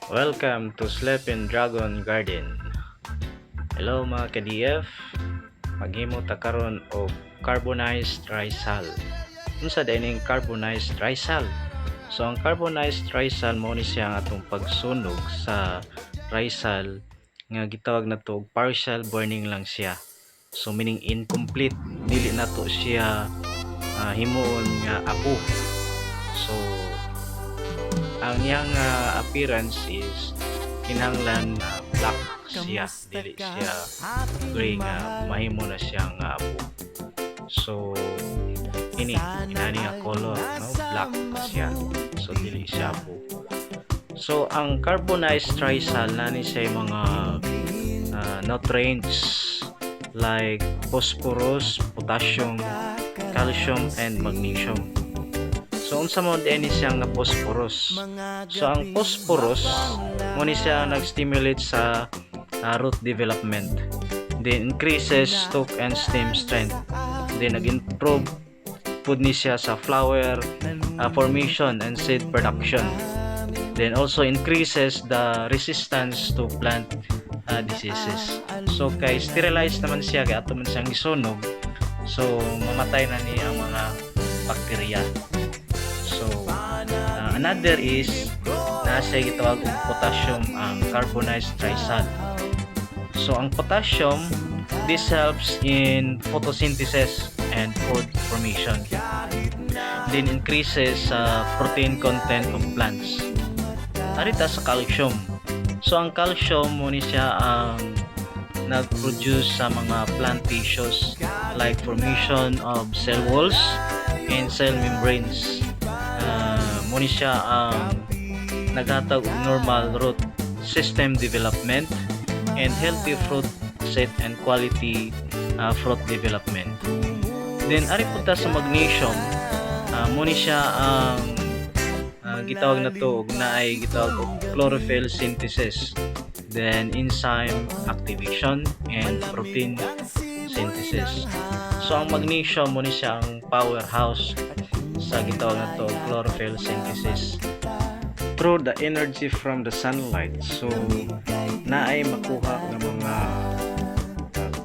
Welcome to Sleeping Dragon Garden. Hello mga ka-DF. Maghimo ta karon og carbonized trisal. Unsa dining carbonized trisal? So ang carbonized trisal mo ni siya nga atong pagsunog sa trisal nga gitawag nato og partial burning lang siya. So meaning incomplete, dili nato siya himuon nga apo. So ang iyang appearance is kinahanglan black siya, dili siya gray nga mahimo na siyang apo. So ini nga color, no, black siya, so dili siya apo. So ang carbonized trisal nani siya mga nutrients like phosphorus, potassium, calcium and magnesium. So unsa mo dinhi siya nga phosphorus? So ang phosphorus mo ni siya nag-stimulate sa root development. Then increases stalk and stem strength. Then nag-improve pud ni siya sa flower formation and seed production. Then also increases the resistance to plant diseases. So kay sterilized naman siya kay ato man siyang isunog. So mamatay na ni ang mga bakterya. So another is nasa gitawag og potassium ang carbonized trisal. So ang potassium, this helps in photosynthesis and food formation. Then increases protein content of plants. Arita sa calcium. So ang calcium mo ni siya ang nag-produce sa mga plant tissues like formation of cell walls and cell membranes. Muna siya ang naghatag og normal root system development and healthy fruit set and quality fruit development. Then ari punta sa magnesium, muna siya ang gitawag na to og naay gitawag og chlorophyll synthesis, then enzyme activation and protein synthesis. So ang magnesium muna siya ang powerhouse sa gitawag na to chlorophyll synthesis through the energy from the sunlight. So naay makuha ng mga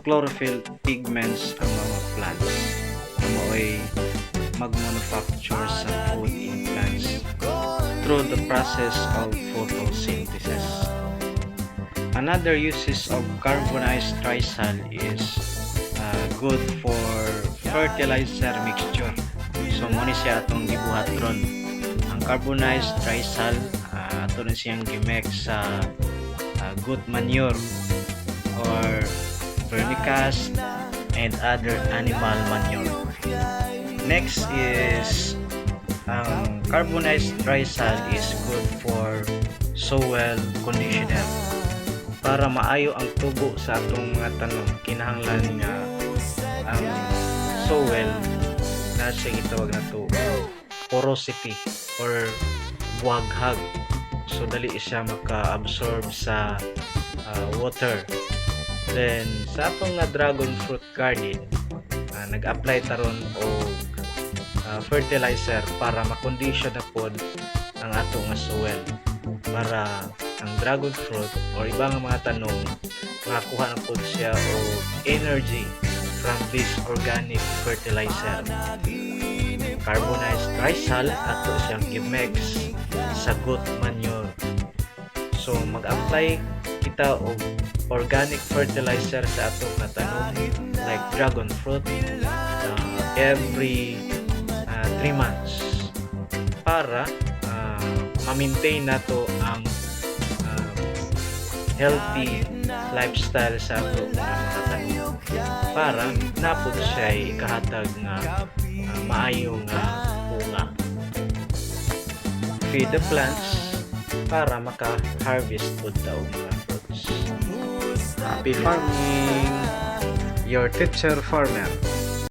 chlorophyll pigments ang mga plants na maoy mag-manufacture sa food in plants through the process of photosynthesis. Another uses of carbonized trisal is good for fertilizer mixture. So mo ni siya atong gibuhat ron. Ang carbonized trisal ato na siyang gimix sa goat manure or vermicast and other animal manure. Next is ang carbonized trisal is good for soil conditioner. Para maayo ang tubo sa atong mga tanom, kinahanglan nga ang soil nasa gitawag na to porosity or buhaghag. So dali siya maka-absorb sa water. Then sa atong nga dragon fruit garden, nag-apply taron og fertilizer para ma-condition na pod ang ato nga soil para ang dragon fruit or ibang mga tanom makakuha na pod siya og energy from this organic fertilizer. Carbonized trisal ato siyang gimix sa goat manure. So mag-apply kita og organic fertilizer sa ato nga tanom like dragon fruit every 3 months para ma-maintain nato ang healthy lifestyle sa ato nga mga tanom para napod siya ikahatag nga maayo nga bunga. Feed the plants para maka-harvest pod daw mga fruits. Happy farming! Your teacher farmer.